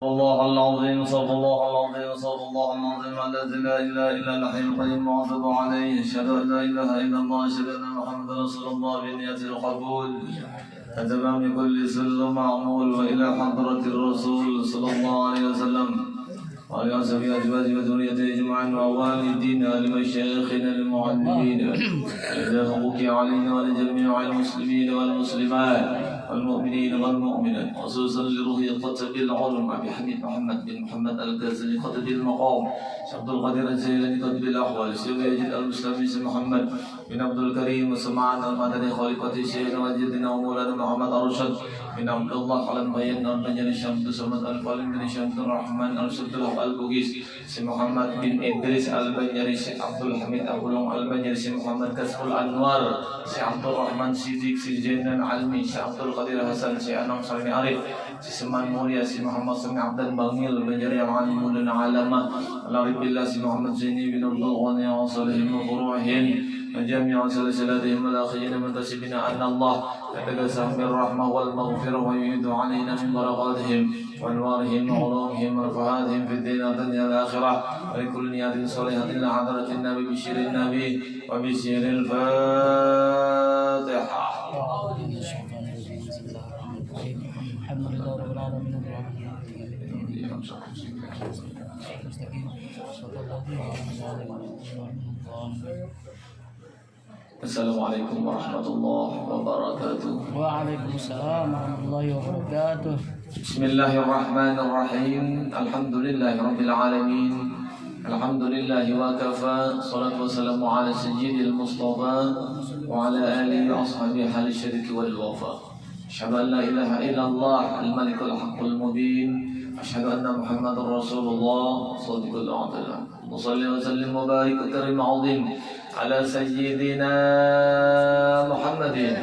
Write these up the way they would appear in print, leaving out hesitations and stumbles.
الله العظيم صلى الله العظيم صلى الله العظيم الذي لا اله الا الحي القيوم وعذب عليه اشهد ان لا اله الا الله اشهد ان محمدا رسول الله بنية القبول فتمام كل سر معمول والى حضرة الرسول صلى الله عليه وسلم وعلى اصحابه ازواجه وذريته اجمعين ووالدينا لمشايخنا المعلمين إلى حقوق علينا ولجميع المسلمين والمسلمات والمؤمنين والمؤمنات خصوصا لروح قطب العلم أبي حميد محمد بن محمد الغزالي قطب المقام عبد القادر الجيلاني قطب الأحوال سيد يزيد المسلمين محمد بن عبد الكريم وسمعنا المدني خليفة الشيخ وجدنا ومولانا محمد أرشد بن عبد الله على بيان البنجري شمس سمد الفالم بن شمس الرحمن أرشد البوغيس سي محمد بن إدريس البنجري سي عبد الحميد أبو لون البنجري سي محمد كسب الأنوار سي عبد الرحمن سيديك سي جنان علمي سي عبد القادر حسن سي أنام سلمي عارف سي سمان موريا سي محمد سمي عبد البغيل البنجري عالم لنا علامة العرب بالله سي محمد زيني بن عبد الغني وصالحهم وفروعهم وجميع سلسلاتهم الآخرين منتسبين أن الله يتجسم بالرحمة والمغفرة ويعيد علينا من بركاتهم وأنوارهم وعلومهم ورفعاتهم في الدين والدنيا والآخرة ولكل نيات صالحة إلى حضرة النبي بشير النبي وبشير الفاتحة. الحمد لله رب العالمين Assalamualaikum warahmatullahi wabarakatuh. Waalaikumsalam warahmatullahi wabarakatuh. Bismillahirrahmanirrahim. Alhamdulillahi rabbil alamin. Alhamdulillahi wa kafa. Salatu wassalamu ala sayyidil mustafa wa ala alihi wa ashabihi hal syirki wal wafa. Asyhadu an la ilaha illallah al-malikul haqqul mubin. Asyhadu anna Muhammadar Rasulullah shadiqul a'la. Shalli wa sallim wa barik wa karim 'azim ala sayyidina Muhammadin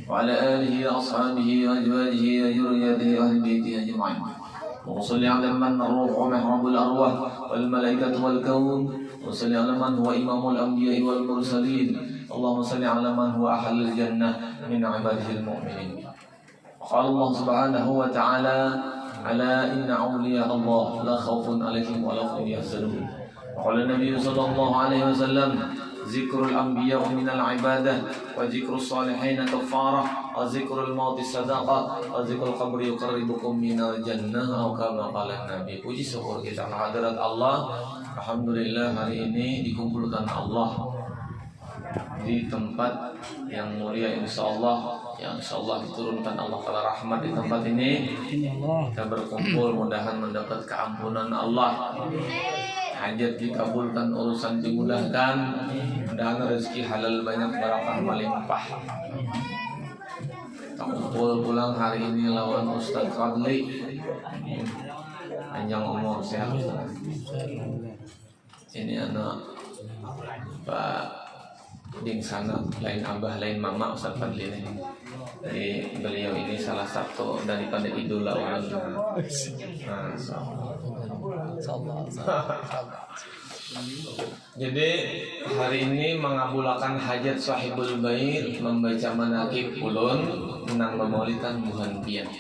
wa ala alihi wa ashabihi wa azwajihi wa dhurriyyatihi wa ahli baitihi ajma'in. Wa shalli ala man ruhu mihrabul arwah wal malaikatu wal kaun. Wa shalli ala man huwa imamul anbiya'i wal mursalin. Allahumma shalli ala man huwa ahlul jannah min 'ibadihil mu'minin. Qala Allah subhanahu wa ta'ala ala inna awliya Allah la khawfun 'alaihim wa la hum yahzanun. Qala Nabi sallallahu alaihi wasallam zikrul anbiya minal ibadah wa zikrus salihin kafarah wa zikrul mauti sadaqah wa zikrul qabri yuqarribukum minal jannah atau kama qala Nabi. Puji syukur kita kehadirat Allah. Alhamdulillah hari ini dikumpulkan Allah di tempat yang mulia insyaallah, yang insyaallah diturunkan Allah Ta'ala rahmat di tempat ini. Kita berkumpul mudahan mendapat keampunan Allah, hajat dikabulkan, urusan dimudahkan, mudahan rezeki halal banyak, barakah melimpah. Kita kumpul pulang hari ini lawan Ustaz Fadli, panjang umur sehat. Ini anak Pak Ding sana, lain abah, lain mama Ustaz Fadli ini. Jadi beliau ini salah satu daripada idola orang. Jadi hari ini mengabulkan hajat sahibul bait, membaca manaqib ulun, menang memaulidan buhan pian.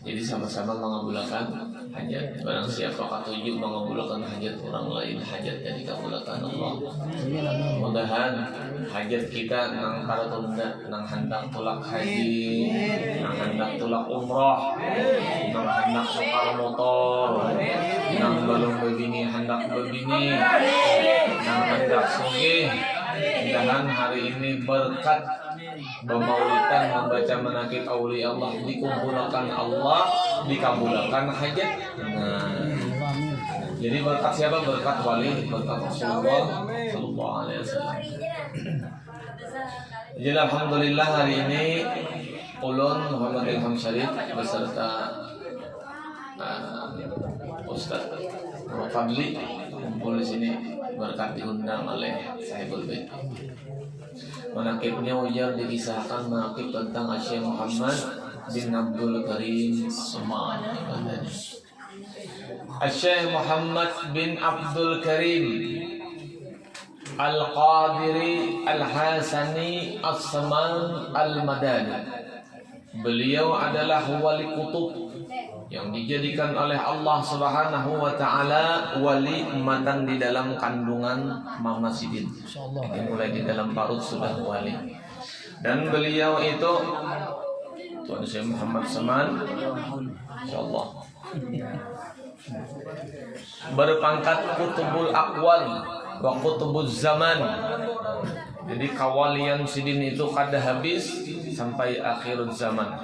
Jadi sama-sama mengabulkan hajat. Barang siapa katuju mengabulkan hajat orang lain, hajatnya dikabulkan Allah. Mudahan hajat kita nang para tunda, nang hendak tulak haji, nang hendak tulak umrah, nang hendak tukar motor, nang balung begini hendak begini, nang hendak sugih. Mudahan hari ini berkat memaulidan, membaca manaqib auliya Allah, dikumpulkan Allah, dikabulkan hajat. Jadi berkat siapa? Berkat wali, berkat Rasulullah sallallahu alaihi wasallam. Jadi alhamdulillah hari ini ulun Muhammad Ilham Syarif beserta Ustaz Fadli kumpul di sini berkat diundang oleh Sahibul Bait. Manaqibnya ujar dikisahkan manaqib tentang Syekh Muhammad bin Abdul Karim As-Sam'ani. Syekh Muhammad bin Abdul Karim Al-Qadiri Al-Hasani As-Saman Al-Madani. Beliau adalah wali kutub yang dijadikan oleh Allah Subhanahu wa taala wali matan di dalam kandungan Mama Sidin. Jadi mulai di dalam parut sudah wali. Dan beliau itu Tuan Syekh Muhammad Saman, insyaallah, berpangkat Kutubul Aqwal wa Kutubuz Zaman. Jadi kawalian Sidin itu kada habis sampai akhir zaman.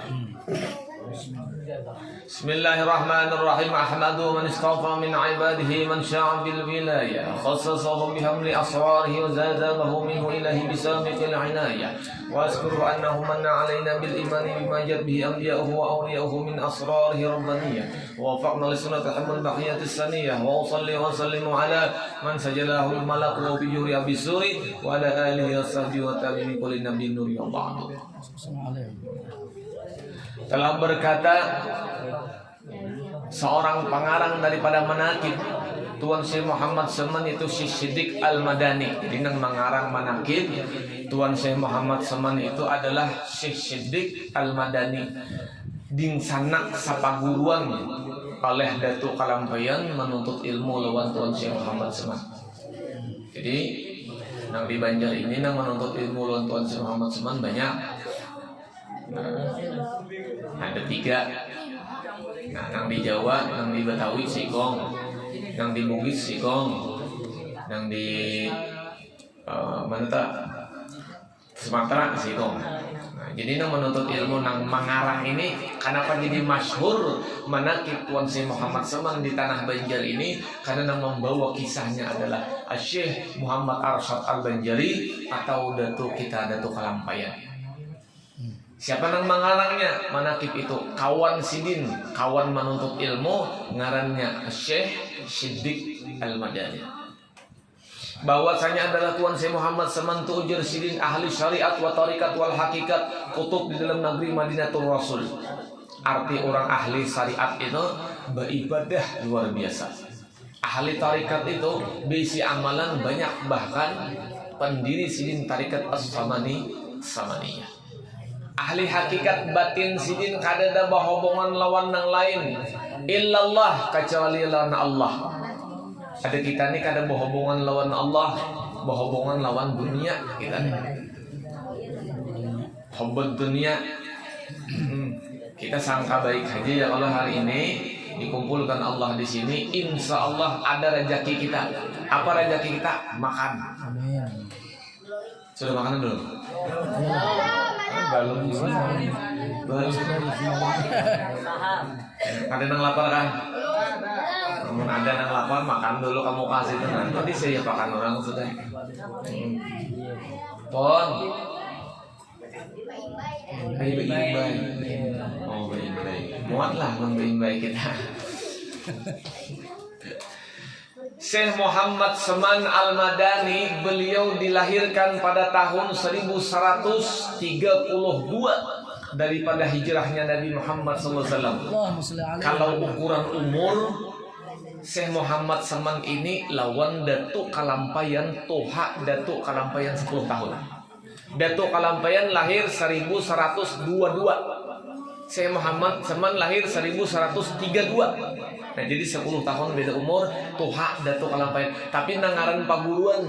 Bismillahirrahmanirrahim. Ahmadu man istafa min ibadihi man sya'a bil wilayah khassasahu bihamli asrarihi wa zadabahu minhu ilahi bisabiqil inayah wa azkuru annahu manna alaina bil imani bima jad bihi anbiya'uhu wa awliya'uhu min asrarihi rabbaniyah wa wafaqna li sunnati hamul baqiyatis saniyah wa usalli wa sallimu ala man sajalahu al malaku wa bijuri abisuri wa ala alihi wa sahbihi wa tabi'in kulli nabiyyin nuri wa ba'du. Telah berkata seorang pengarang daripada manakib Tuan Syekh Muhammad Saman itu Syekh Siddiq Al-Madani. Jadi nang mengarang manakib Tuan Syekh Muhammad Saman itu adalah Syekh Siddiq Al-Madani. Ding sanak sapaguruan oleh Datuk Kalampayan menuntut ilmu lawan Tuan Syekh Muhammad Saman. Jadi nang di Banjar ini nang menuntut ilmu lawan Tuan Syekh Muhammad Saman banyak. Ada 3. Nah, nang di Jawa, nang di Betawi Sikong, nang di Bugis Sikong, nang di mana tak Sumatera Sikong. Nah, jadi nang menuntut ilmu nang mengarang ini, kenapa jadi masyhur manakib Tuan Syekh Muhammad Saman di tanah Banjar ini? Karena nang membawa kisahnya adalah Syekh Muhammad Arsyad Al-Banjari atau Datuk Kalampayan. Siapa nang mengarangnya? Manakib itu kawan Sidin, kawan menuntut ilmu, ngarannya Syekh Siddiq Al-Madani. Bahwasanya adalah Tuan Syekh Muhammad Saman Tu'jir Sidin ahli syariat wa tarikat wal hakikat, kutub di dalam negeri Madinatul Rasul. Arti orang ahli syariat itu beribadah luar biasa. Ahli tarikat itu berisi amalan banyak, bahkan pendiri Sidin tarikat As-Samaniyah. Ahli hakikat batin Sidin kadada bahobongan lawan nang lain illallah kecuali lawan Allah. Ada kita nih kada bahobongan lawan Allah, bahobongan lawan dunia kita nih. Hobbot dunia. Kita sangka baik aja ya kalau hari ini dikumpulkan Allah di sini, insya Allah ada rezeki kita. Apa rezeki kita? Makan. Sudah makan dulu? Belum. Ada nang lapar kan? Namun ada nang lapar, makan dulu kamu kasih itu nanti saya makan orang sudah. Pon. Baik. Oh baik. Muatlah baik kita. Syekh Muhammad Saman Al-Madani, beliau dilahirkan pada tahun 1132 daripada hijrahnya Nabi Muhammad SAW. Kalau ukuran umur, Syekh Muhammad Saman ini lawan Datuk Kalampayan Toha Datuk Kalampayan 10 tahun. Datuk Kalampayan lahir 1122. Syekh Muhammad Saman lahir 1132. Nah, jadi 10 tahun beda umur, Toha Datuk Kalampayan. Tapi nangaran paguruan,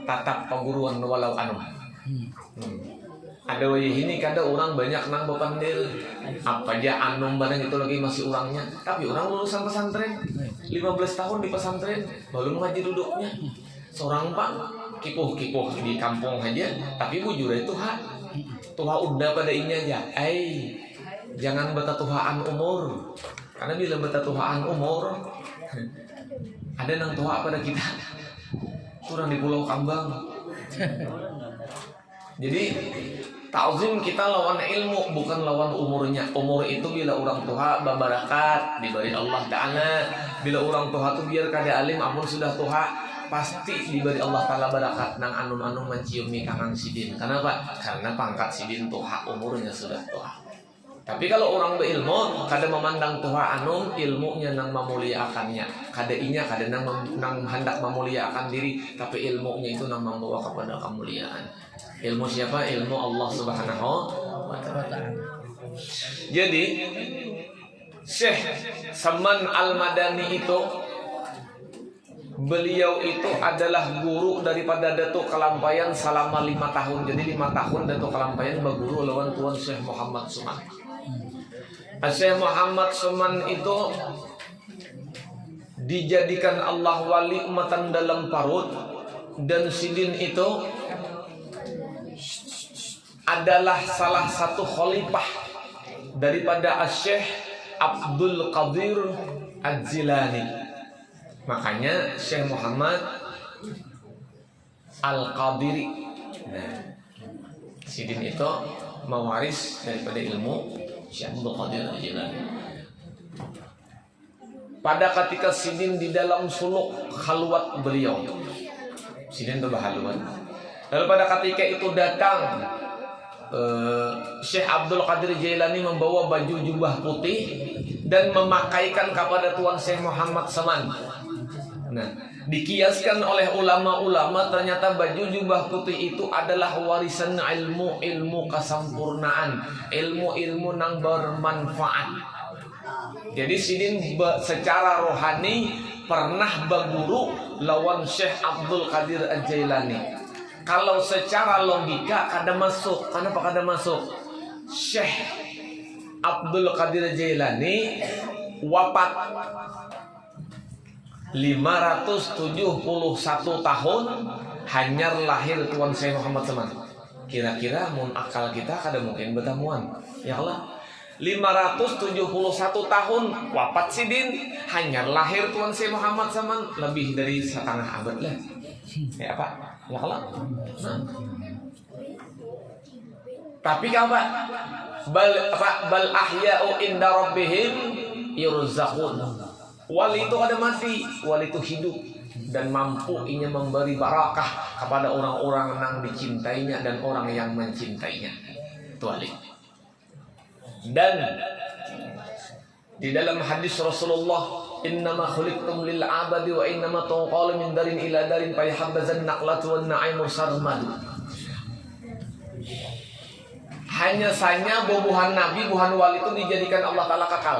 tatap paguruan walau anu. Ada wayah ini kada orang banyak nang bepandil. Apa aja anum barang itu lagi masih orangnya. Tapi orang lulusan pesantren, 15 tahun di pesantren, belum ngaji duduknya. Seorang pak kipuh-kipuh di kampung aja, tapi bujur itu Tuha udah pada ini aja. Jangan betatuhaan umur. Karena bila betatuhaan umur, ada nang tua pada kita. Kurang di Pulau Kambang. Jadi ta'zim kita lawan ilmu, bukan lawan umurnya. Umur itu bila orang tua babarakat diberi Allah Ta'ala. Bila orang tua itu biar kada alim, amun sudah tua pasti diberi Allah Ta'ala barakat. Nang anum-anum menciumi kangang Sidin. Kenapa? Karena pangkat Sidin tua, umurnya sudah tua. Tapi kalau orang berilmu, kada memandang tua anum, ilmunya nang memuliakannya. Kada inya, kada nang hendak memuliakan diri, tapi ilmunya itu nang membawa kepada kemuliaan. Ilmu siapa? Ilmu Allah Subhanahu wa Ta'ala. Jadi Syekh Saman Al-Madani itu, beliau itu adalah guru daripada Datuk Kalampayan selama 5 tahun. Jadi 5 tahun Datuk Kalampayan berguru lawan Tuan Syekh Muhammad Suman. Syekh Muhammad Suman itu dijadikan Allah wali umatan dalam parut, dan sidin itu adalah salah satu khalifah daripada Syekh Abdul Qadir Al-Jilani. Makanya Syekh Muhammad Al-Qadiri. Nah, sidin itu mewaris daripada ilmu Syekh Abdul Qadir Al-Jilani. Pada ketika sidin di dalam suluk khalwat beliau, sidin itu berhaluan. Lalu pada ketika itu datang Syekh Abdul Qadir Jailani membawa baju jubah putih dan memakaikan kepada Tuan Syekh Muhammad Saman. Nah, dikiaskan oleh ulama-ulama, ternyata baju jubah putih itu adalah warisan ilmu kesempurnaan, ilmu nang bermanfaat. Jadi sidin secara rohani pernah berguru lawan Syekh Abdul Qadir Al-Jailani. Kalau secara logika kada masuk. Kenapa kada masuk? Syekh Abdul Qadir Jailani wafat 571 tahun, hanyar lahir Tuan Syekh Muhammad Saman. Kira-kira mun akal kita kada mungkin bertemuan. Ya Allah, 571 tahun wafat sidin, hanyar lahir Tuan Syekh Muhammad Saman, lebih dari setengah abad lah. Ya apa? Ya Allah. Nah. Tapi kapan? Bal ahya'u inda rabbihim yurzaqun. Wali itu ada mati, wali itu hidup dan mampu inya memberi barakah kepada orang-orang yang dicintainya dan orang yang mencintainya. Itu wali. Dan di dalam hadis Rasulullah, innama khuliqtum lil abadi wa innama tunqalu min darin ila darin fa yahabbazan naqlatu wan na'imur sarmadu. Hanya saja bubuhan nabi, bubuhan wali itu dijadikan Allah Ta'ala kekal.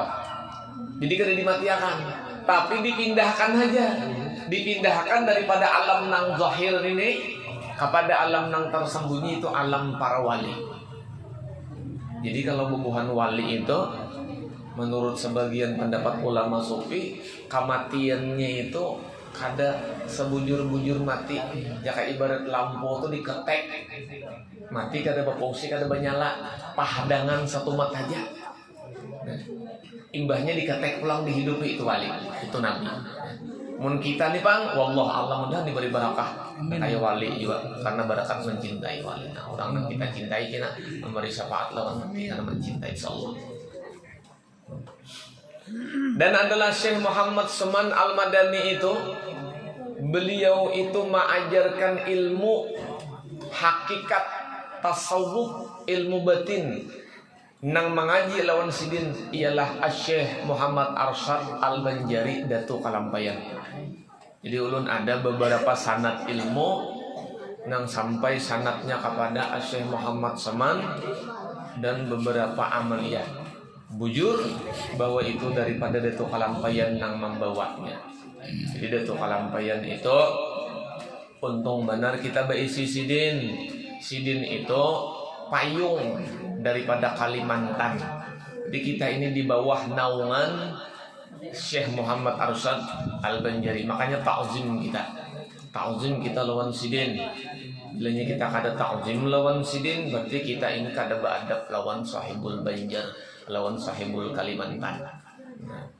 Jadi kada dimatiakan, tapi dipindahkan saja. Dipindahkan daripada alam nang zahir ini kepada alam nang tersembunyi, itu alam para wali. Jadi kalau bubuhan wali itu, menurut sebagian pendapat ulama sufi, kematiannya itu kada sebujur-bujur mati. Ya kayak ibarat lampu itu diketek, mati kada berfungsi, kada menyala, pahadangan satu mata aja. Nah, imbahnya diketek pulang dihidupi, itu wali, itu nabi. Mun kita nih Bang, wallah Allah mudah diberi barakah kayak wali juga, karena barakat mencintai wali. Nah, orang yang kita cintai kena memberi syafaat lawan mati karena mencintai Allah. Dan adalah Syekh Muhammad Saman Al-Madani itu, beliau itu mengajarkan ilmu hakikat tasawuf, ilmu batin. Nang mengaji lawan sidin ialah Syekh Muhammad Arsyad Al-Banjari Datuk Kalampayan. Jadi ulun ada beberapa sanad ilmu nang sampai sanadnya kepada Syekh Muhammad Saman, dan beberapa amaliyah bujur bahwa itu daripada Datuk Kalampayan yang membawanya. Jadi Datuk Kalampayan itu untung benar kita berisi sidin. Sidin itu payung daripada Kalimantan. Jadi kita ini di bawah naungan Syekh Muhammad Arsyad Al-Banjari. Makanya ta'zim kita. Ta'zim kita lawan sidin. Bilanya kita kada ta'zim lawan sidin, berarti kita ini kada beradab lawan sahibul Banjar, lawan sahibul Kalimantan. Nah,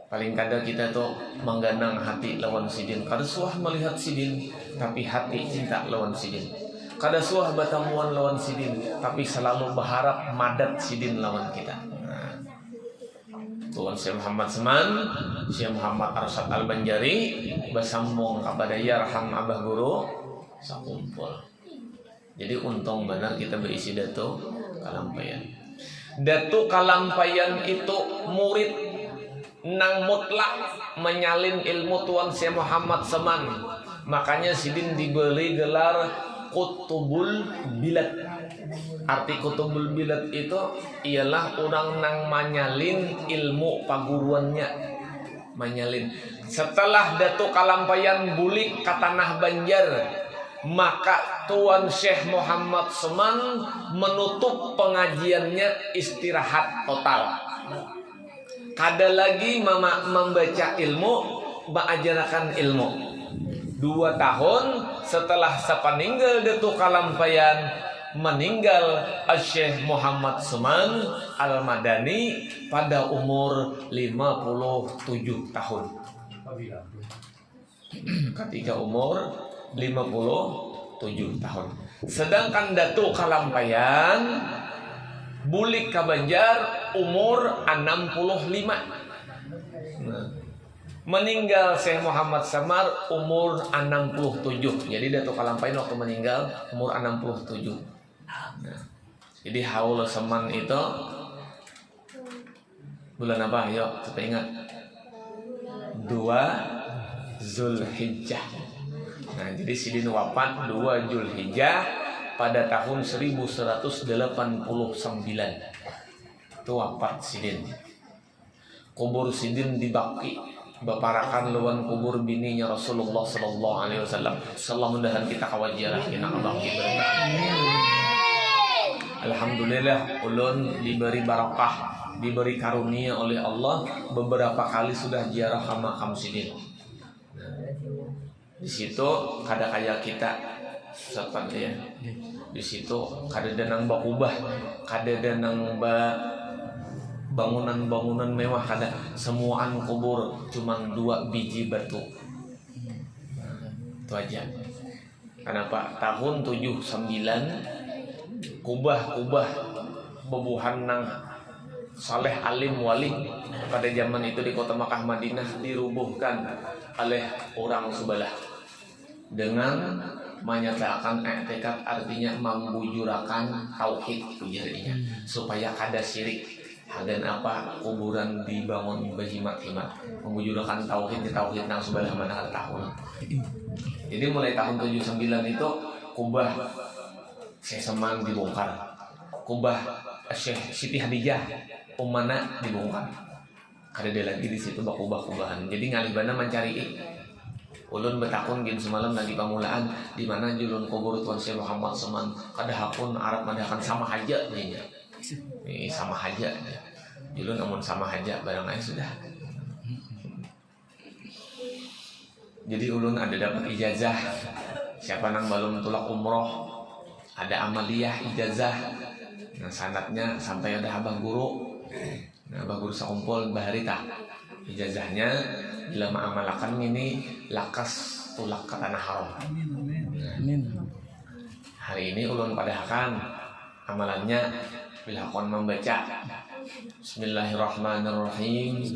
paling kada kita tuh mengganang hati lawan sidin. Kada suah melihat sidin, tapi hati cinta lawan sidin. Kada suah bertemuan lawan sidin, tapi selalu berharap madat sidin lawan kita. Nah, Tuan Syekh Muhammad Saman, Syekh Muhammad Arsyad Al-Banjari bersambung kepada Yarham Abah Guru sakumpul. Jadi untung benar kita berisi Datuk Kalampayan. Datuk Kalampayan itu murid nang mutlak menyalin ilmu Tuan Syekh Muhammad Saman. Makanya sidin diberi gelar kutubul bilad. Arti kutubul bilad itu ialah orang nang manyalin ilmu paguruannya, manyalin. Setelah Datuk Kalampayan bulik ke tanah Banjar, maka Tuan Syekh Muhammad Seman menutup pengajiannya, istirahat total. Kada lagi membaca ilmu, mengajarkan ilmu. 2 tahun setelah sepeninggal Datuk Kalampayan, meninggal Syekh Muhammad Seman Al-Madani pada umur 57 tahun. Ketika umur 57 tahun. Sedangkan Datuk Kalampayan bulik ke Banjar umur 65. Meninggal Syekh Muhammad Samar umur 67. Jadi Datuk Kalampayan waktu meninggal umur 67. Jadi haul Seman itu bulan apa? Ayo kita ingat. 2 Zulhijjah. Nah, jadi Sidin wafat 2 Zulhijjah pada tahun 1189. Itu wafat Sidin. Kubur Sidin di Baqi, baparakan lawan kubur bininya Rasulullah sallallahu alaihi wasallam. Allah mudahan kita kawajarah kena Baqi berkah. Alhamdulillah ulun diberi barakah, diberi karunia oleh Allah, beberapa kali sudah ziarah ke makam Sidin. Di situ kada kaya kita seperti ya. Di situ kada denang bakubah, kada denang bangunan-bangunan mewah, kada. Semuaan kubur cuman 2 biji batu. Itu aja. Kenapa? Tahun 79 kubah-kubah bebuhan nang saleh alim wali pada zaman itu di kota Makkah Madinah dirubuhkan oleh orang sebelah dengan menyatakan i'tikad, artinya membujurakan tauhid ujarnya supaya kada syirik. Dan apa kuburan dibangun berhimat-himat, membujurakan tauhid di tauhid nang sebelah mana tahun. Jadi mulai tahun 79 itu kubah Syekh Seman dibongkar, kubah Syekh Siti Hadijah Umana dibongkar. Kada ada lagi di situ bakubah-kubahan. Jadi ngalibana mencari ulun betakun gin semalam lagi pamulaan di mana julun kubur Tuan Syekh Muhammad Seman. Kada hakun Arab madakan sama haja nya. Sama haja. Julun amun sama haja barang aja sudah. Jadi ulun ada dapat ijazah. Siapa nang belum tulak umroh, ada amaliyah ijazah. Nah sanadnya sampai ada abah guru. Nah abah guru sakumpul baharita. Ijazahnya bila mengamalkan ini lakas tulak ke tanah haram. Hari ini ulun padahakan amalannya bila kon membaca Bismillahirrahmanirrahim.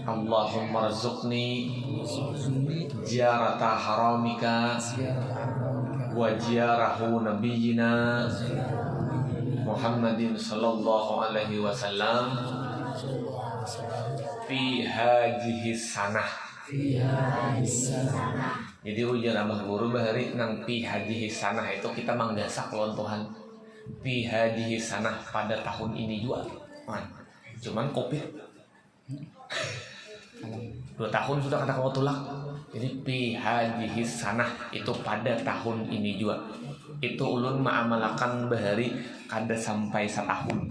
Allahumma rzuqni ziyarata haramika wa ziyarahu nabiyyina Muhammadin sallallahu alaihi wasallam fi hadhihi sanah. Jadi ujar abah guru bahari nang fi hadhihi sanah itu kita manggasak lawan Tuhan. Fi hadhihi sanah pada tahun ini juga. Cuman Covid 2 tahun sudah kata kau tulak. Jadi fi hadhihi sanah itu pada tahun ini juga. Itu ulun mengamalkan bahari kada sampai setahun.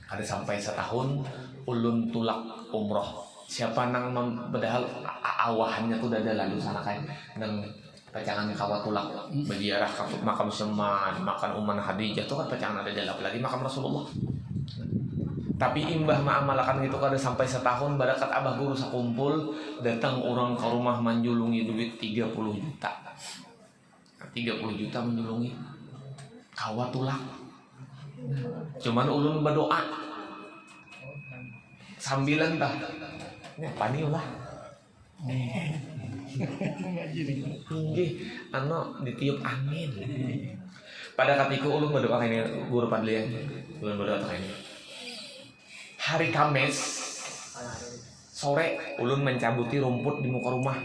Kada sampai setahun ulun tulak umroh. Siapa nang padahal awahannya tuh ada lalu sana kayak nang pacangannya kawat tulak berziarah ke makam Seman, makan Umman Hadijah tuh kan pacangan ada dalam lagi makam Rasulullah. Tapi imbah mengamalkan itu kada sampai setahun, barakat abah guru sakumpul datang orang ke rumah menjulungi duit 30 juta. 30 juta menjulungi kawat tulak. Cuman ulun berdoa sambilan tah. Ini apa nih ulah? Nggih, ditiup angin. Pada ketika ulun berdoa ini guru padlian, ulun berdoa ini. Hari Kamis sore ulun mencabuti rumput di muka rumah.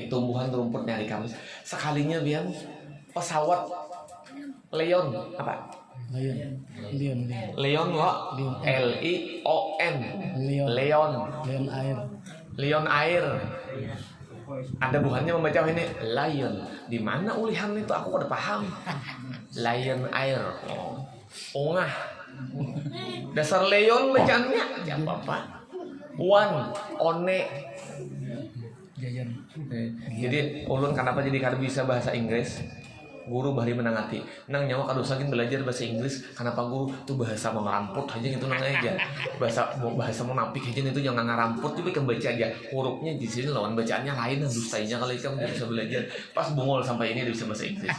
Tumbuhan rumputnya hari Kamis. Sekalinya biar pesawat Leon apa? Leon wa Lion. Leon Air. Ada buhannya membaca ini Lion. Di mana ulihan itu aku udah paham. Lion Air. Ongah. Dasar Leon bacaannya ya apa? One. Jadi ulun kenapa jadi kada bisa bahasa Inggris? Guru bahari menangati nang nyawa kadosagin belajar bahasa Inggris kenapa guru tuh bahasa mau ngeramput aja gitu nang aja bahasa mau napik aja itu jangan ngeramput tapi kan baca aja hurufnya di sini lawan bacaannya lain dan dustanya kalau kamu bisa belajar pas bungol sampai ini bisa bahasa Inggris.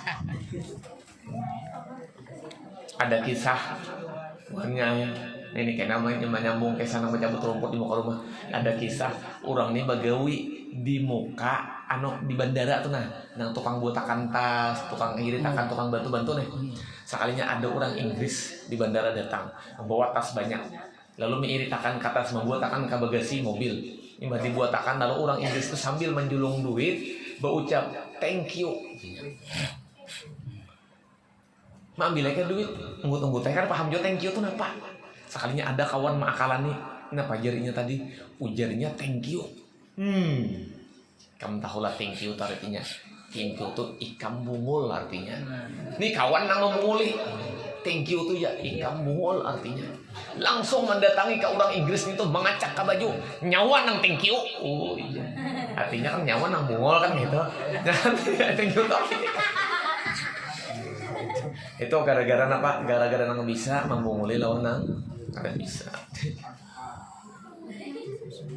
Ada kisah warnanya ini kayak namanya nyambung kayak sana baca rumput di muka rumah. Ada kisah orang nih bagawi di muka di bandara tuh nang tukang botakan tas, tukang iritakan, tukang bantu-bantu nih. Sekalinya ada orang Inggris di bandara datang, membawa tas banyak. Lalu mengiritakan ke atas, membuatakan ke bagasi mobil. Ini dibuatakan lalu orang Inggris itu sambil menjulung duit, berucap thank you. Mak ambil aja duit, tunggu teh kan paham jo thank you tuh apa? Sekalinya ada kawan maakalan nih, kenapa jarinya tadi? Ujarnya thank you. Kamu tahu lah thank you artinya. Thank you tuh ikan bungul artinya. Nih kawan nang menguli. Thank you tuh ya ikan bungul artinya. Langsung mendatangi ke orang Inggris itu mengacak ke baju. Nyawa nang thank you. Oh iya. Artinya kan nyawa nang bungul kan gitu. Thank you tuh. Itu gara-gara apa? Gara-gara nang bisa membunguli lawan nang kada bisa.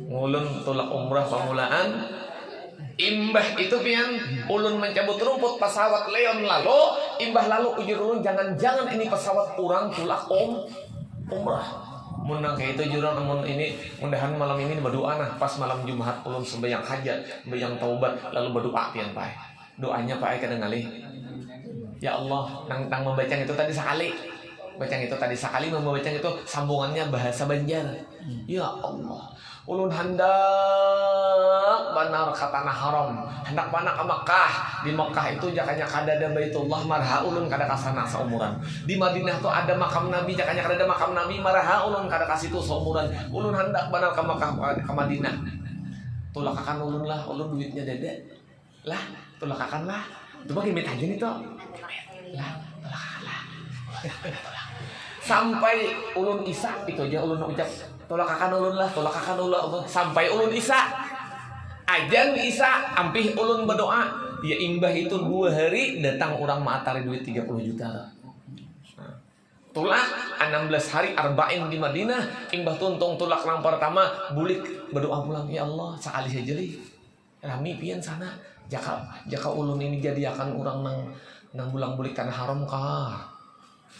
Ngulun tulak umrah pamulaan. Imbah itu pian ulun mencabut rumput pesawat Leon lalu imbah lalu ujur ulun jangan-jangan ini pesawat kurang tulak umrah menang kayak itu jurang namun ini mudahan malam ini berdoa nah pas malam Jumat ulun sembahyang hajat sembahyang taubat lalu berdoa pian pai doanya pai kadang kali ya Allah nang membacang itu tadi sekali bacang itu tadi sekali membacang itu sambungannya bahasa Banjar ya Allah ulun hendak banar ka tanah haram hendak banak ke Mekah di Mekah itu jakanya kada ada Baitullah marha ulun kada kasana seumuran di Madinah tuh ada makam Nabi jakanya kada ada makam Nabi marha ulun kada kasitu seumuran ulun hendak banar ke Mekah ke Madinah tulakakan ulun lah ulun duitnya dede lah tulakakan lah coba gimit aja nih toh lah tulakakan lah sampai ulun Isa itu aja ulun ucap tolakakan ulun lah sampai ulun Isa ajan Isa ampih ulun berdoa ya imbah itu 2 hari datang orang maatari duit 30 juta tulak 16 hari arba'in di Madinah imbah tuntung tulak yang pertama bulik berdoa pulang ya Allah sekali saja li rami pian sana jaka ulun ini jadi akan orang nang bulang bulik tanah haram kah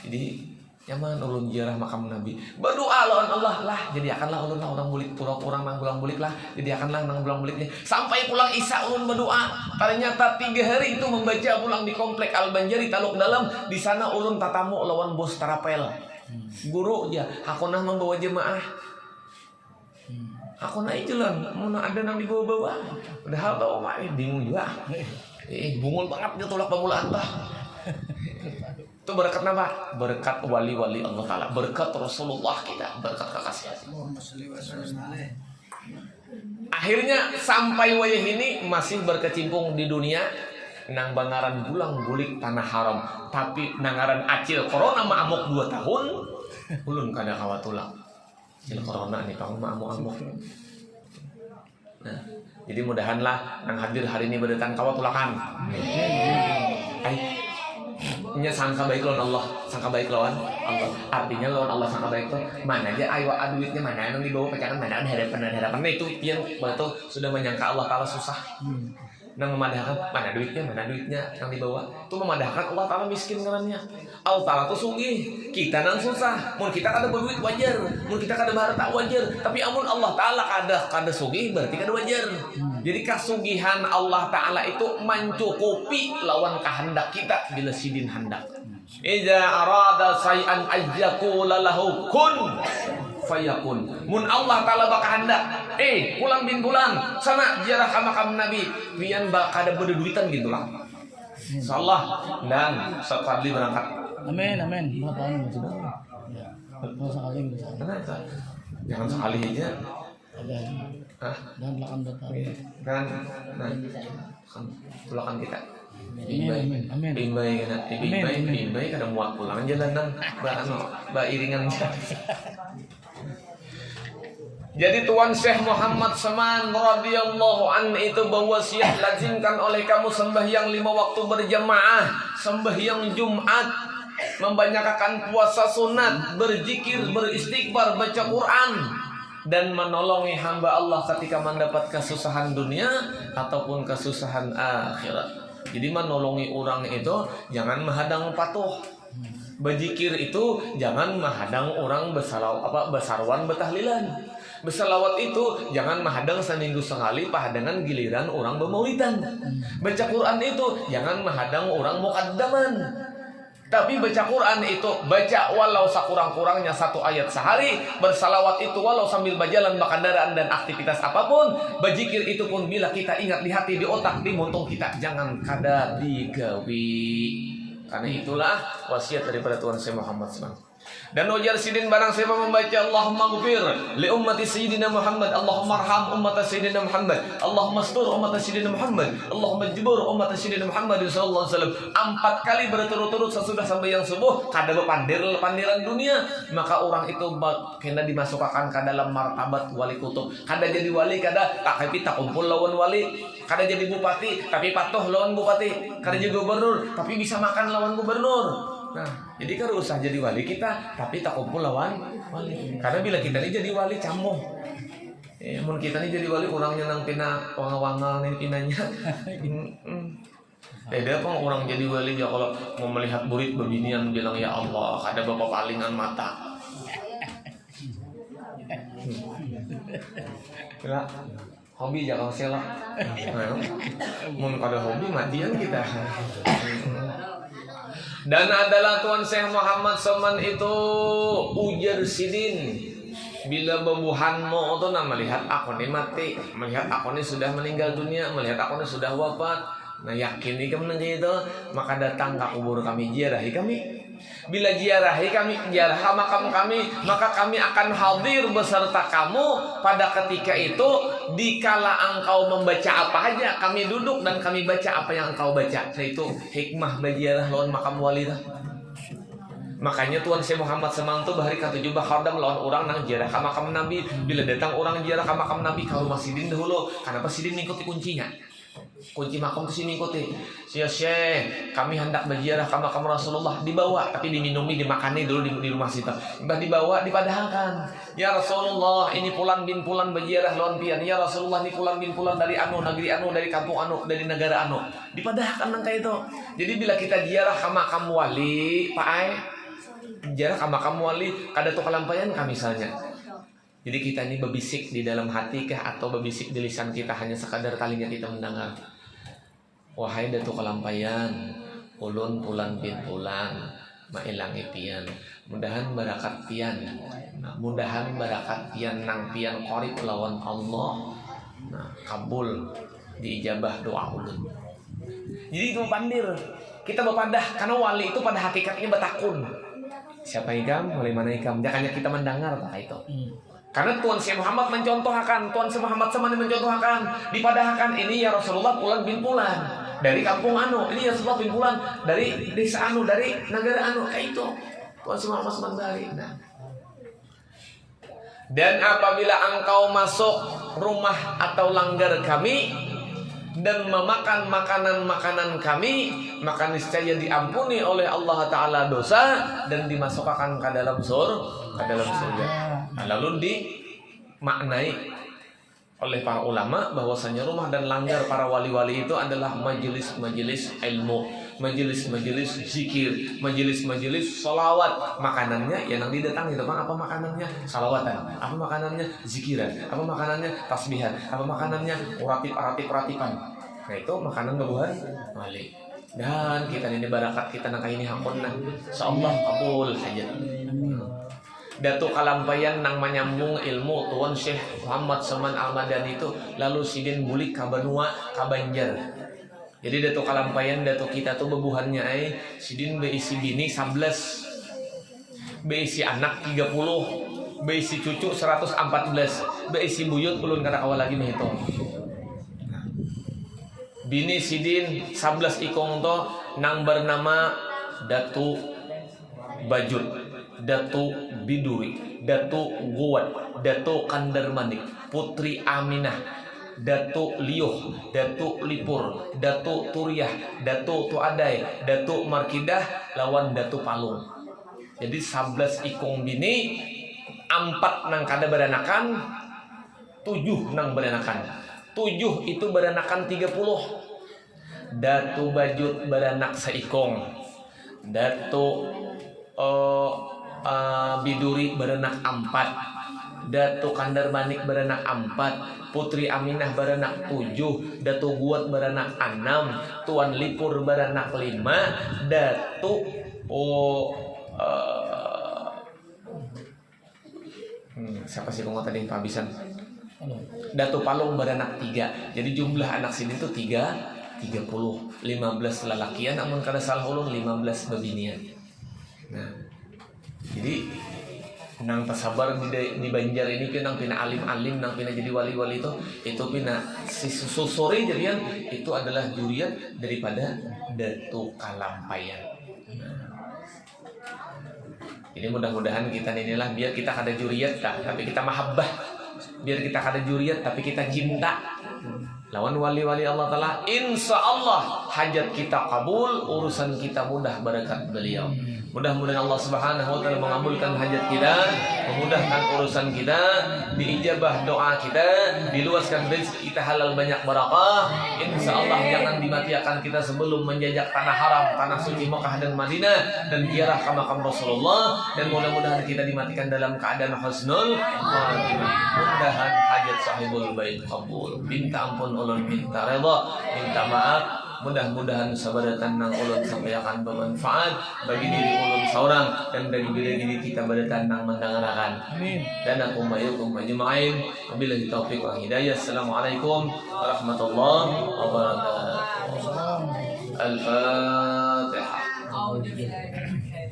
jadi nyaman ulun ziarah makam Nabi berdoa lawan Allah lah jadi akanlah ulun lah orang bulik orang nang bulang bulik lah jadi akanlah nang bulang buliknya sampai pulang Isa ulun berdoa ternyata 3 hari itu membaca pulang di komplek Al-Banjari Taluk Dalam di sana ulun tatamu lawan bos Tarapel guru ya aku nah membawa jemaah aku nah jalan mau ada nang dibawa-bawa padahal bawa mak bingung juga bungul banget dia tolak pamulaan bah itu berkat apa? Berkat wali-wali Allah Ta'ala berkat Rasulullah kita berkat kekasih akhirnya sampai wayah ini masih berkecimpung di dunia nang bangaran bulang bulik tanah haram tapi nangaran acil corona ma'amuk 2 tahun ulun kada kawa tulang acil corona nih pang ma'amuk nah jadi mudahanlah nang hadir hari ini berdatang kawa tulakan nya sangka baik lawan Allah artinya lawan Allah sangka baik tuh mana aja ayo duitnya mana yang dibawa pecahan mana ada harapan nah itu yang betul sudah menyangka Allah Ta'ala susah nang memadahkan mana duitnya yang dibawa tuh memadahkan Allah Ta'ala miskin ngarannya Allah Ta'ala tuh sugih kita nang susah mun kita kada berduit wajar mun kita kada harta wajar tapi amun Allah Ta'ala kada sugih berarti kada wajar jadi kasugihan Allah Ta'ala itu mencukupi lawan kehendak kita bila sidin hendak iza arada say'an ajyaqula lahu kun fayakun mun Allah Ta'ala baka hendak pulang bin bulan sana ziarah ka makam Nabi pian baka kada berduitan gitu lah Insyaallah dan Ustaz Fadli berangkat. Amin, amin. Berapa anu sudah? Ya. Mau sekali bisa. Kenapa? Jangan sekali aja. Ada. Hah? Dan lakan bertahu. Kan tulakan kita. Amin, amin. Bimbay kana, bimbay kada muat pulang jalanan ba iringan. Jadi Tuan Syekh Muhammad Saman radhiyallahu an itu berwasiat lazimkan oleh kamu sembahyang 5 waktu berjamaah, sembahyang Jumat, membanyakan puasa sunat, berzikir, beristighfar, baca Quran, dan menolongi hamba Allah ketika mendapat kesusahan dunia ataupun kesusahan akhirat. Jadi menolongi orang itu jangan menghadang patuh. Berzikir itu jangan menghadang orang besarwan betahlilan. Bersalawat itu jangan menghadang seminggu sekali pahadangan giliran orang bermaulidan. Baca Quran itu jangan menghadang orang mukaddaman. Tapi baca Quran itu baca walau sekurang-kurangnya 1 ayat sehari. Bersalawat itu walau sambil berjalan berkendaraan dan aktivitas apapun. Berzikir itu pun bila kita ingat di hati, di otak, di muntung kita, jangan kada digawi. Karena itulah wasiat daripada Tuhan Syekh Muhammad SAW. Dan ujar sidin barang siapa membaca Allahumma ghfir li ummati sayyidina Muhammad, Allahumma arham ummata sayyidina Muhammad, Allahumma astur ummata sayyidina Muhammad, Allahumma jibur ummata sayyidina Muhammad sallallahu alaihi wasallam 4 kali berturut-turut sesudah sampai yang subuh kada pandiran dunia, maka orang itu kena dimasukkan ke dalam martabat wali kutub. Kada jadi wali kada tapi tak kumpul lawan wali, kada jadi bupati tapi patuh lawan bupati, kada jadi gubernur tapi bisa makan lawan gubernur. Nah, jadi kan usah jadi wali kita, tapi tak kumpul lawan wali. Karena bila kita ini jadi wali camuh. Mun kita ini jadi wali orangnya nang pina wanga-wanga nih pinanya. Beda apa orang jadi wali ya kalau mau melihat murid bebinian bilang ya Allah, ada bapak palingan mata. Kira hobi jangan selak. Mun kada hobi matian kita. Dan adalah Tuan Syekh Muhammad Saman itu ujar sidin bila bebuhanmu itu melihat aku ini mati, melihat aku ini sudah meninggal dunia, melihat aku ini sudah wafat. Nah yakin nih kamu itu, maka datang ke kubur kami, ziarahi kami. Bila ziarahi kami, ziarah makam kami, maka kami akan hadir beserta kamu pada ketika itu. Dikala engkau membaca apa aja, kami duduk dan kami baca apa yang engkau baca. Itu hikmah berziarah lawan makam wali. Makanya Tuan Syekh Muhammad Semang itu bahari ke-7 khardam lawan orang nang ziarah ke makam Nabi. Bila datang orang ziarah ke makam Nabi, kalau masih sidin dahulu, kenapa sidin mengikuti kuncinya? Kunci makam ke sini ikuti. Syekh, kami hendak berziarah ke makam Rasulullah, dibawa tapi diminumi, dimakani dulu di rumah kita. Dibawa, dipadahkan. Ya Rasulullah, ini pulan bin pulan berziarah lawan pian. Ya Rasulullah, ini pulan bin pulan dari anu, negeri anu, dari kampung anu, dari negara anu. Dipadahkan nang kayak itu. Jadi bila kita ziarah ke makam wali, Pak Ai, ziarah ke makam wali, kada tuh kelampayan kami misalnya. Jadi kita ini berbisik di dalam hati kah atau berbisik di lisan kita hanya sekadar talinya kita mendengar. Wahai Datuk Kalampayan, ulun pulan bin pulan, mailangi pian. Mudahan barakat pian. Nah, mudahan barakat pian nang pian qorib lawan Allah. Nah, kabul diijabah doa ulun. Jadi itu pandir. Kita berpadah karena wali itu pada hakikatnya betakun. Siapa ikam? Wali mana ikam? Jangan kita mendengar tak itu. Karena Tuan Syekh Muhammad mencontohkan, Tuan Syekh Muhammad Saman mencontohkan, dipadahkan ini ya Rasulullah pulan bin pulan dari kampung anu, ini ya Rasulullah bin pulan dari desa anu, dari negara anu, kayak itu Tuan Syekh Muhammad Saman dari. Nah. Dan apabila engkau masuk rumah atau langgar kami dan memakan makanan-makanan kami, maka niscaya diampuni oleh Allah Ta'ala dosa dan dimasukkan ke dalam surga. Nah, lalu dimaknai oleh para ulama bahwasanya rumah dan langgar para wali-wali itu adalah majelis-majelis ilmu, majelis-majelis zikir, majelis-majelis salawat. Makanannya yang didatangi itu apa makanannya? Salawatan. Apa makanannya? Zikiran. Apa makanannya? Tasbihan. Apa makanannya? Ratip-ratipan. Nah itu makanan babuhan wali. Dan kita ini barakat kita nang ini hakunna. Insyaallah kabul hajat. Datuk Kalampayan nang menyambung ilmu Tuan Syekh Muhammad Saman Al-Madani itu lalu sidin bulik ka Banua ka Banjar. Jadi datu kalampayan datu kita tuh bebuhannya sidin beisi bini 11, beisi anak 30, beisi cucu 114, beisi buyut ulun kada kawa lagi menghitung. Bini sidin 11 ikong to nang bernama Datu Bajut, Datu Biduri, Datu Guwat, Datu Kandarmanik, Putri Aminah, Datu Liuh, Datu Lipur, Datu Turiah, Datu Tuadai, Datu Markidah lawan Datu Palung. Jadi 11 ikong bini, 4 nang kada beranakan, 7 nang beranakan. 7 itu beranakan 30. Datu Bajut beranak seikong, Datu Biduri beranak 4, Datu Kandarmanik beranak 4, Putri Aminah beranak 7, Datu Guat beranak 6, Tuan Lipur beranak 5, Datu siapa sih kong tadi kehabisan? Datu Palung beranak 3. Jadi jumlah anak sini tuh 30, 15 lelakian, namun kada salah ulun 15 bebinian. Nah, jadi nang pasabar di Banjar ini nang pina alim-alim, nang pina jadi wali-wali itu pina si susuri jadian itu adalah juriat daripada Datu Kalampayan. Jadi mudah-mudahan kita inilah biar kita kada juriat tapi kita mahabbah, biar kita kada juriat tapi kita cinta lawan wali-wali Allah Ta'ala. Insya Allah hajat kita kabul, urusan kita mudah berkat beliau. Mudah-mudahan Allah Subhanahu wa Ta'ala mengabulkan hajat kita, memudahkan urusan kita, diijabah doa kita, diluaskan rezeki kita halal banyak barakah. Insya Allah jangan dimatikan kita sebelum menjajak tanah haram, tanah suci Mekah dan Madinah, dan ziarah ke makam Rasulullah. Dan mudah-mudahan kita dimatikan dalam keadaan husnul khatimah. Mudahan hajat sahibul bait kabul. Minta ampun ulun, minta redha, minta maaf. Mudah-mudahan sabadatan nang ulun sampaikan bermanfaat bagi diri ulun seorang dan bagi diri kita badatan nang mendengarkan. Amin. Dan aku mayukum majma'in. Wabillahi taufiq wal hidayah. Assalamualaikum warahmatullahi wabarakatuh. Al-Fatihah.